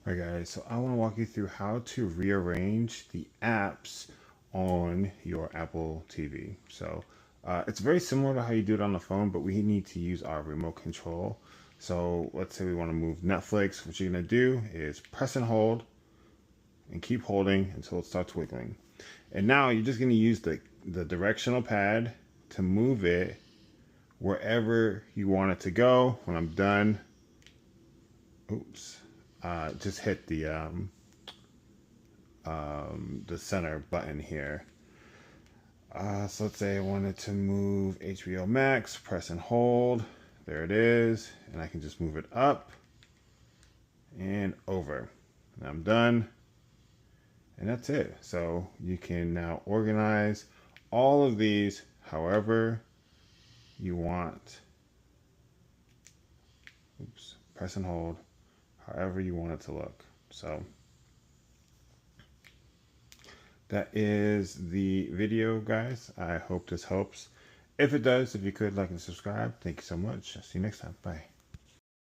Alright guys, so I want to walk you through how to rearrange the apps on your Apple TV. So it's very similar to how you do it on the phone, but we need to use our remote control. So let's say we want to move Netflix. What you're going to do is press and hold and keep holding until it starts wiggling. And now you're just going to use the directional pad to move it wherever you want it to go. When I'm done, oops. Just hit the center button here. So let's say I wanted to move HBO Max, press and hold. There it is. And I can just move it up and over. And I'm done. And that's it. So you can now organize all of these however you want. Oops. Press and hold. However you want it to look. So that is the video, guys. I hope this helps. If it does, if you could like and subscribe, thank you so much. I'll see you next time. Bye.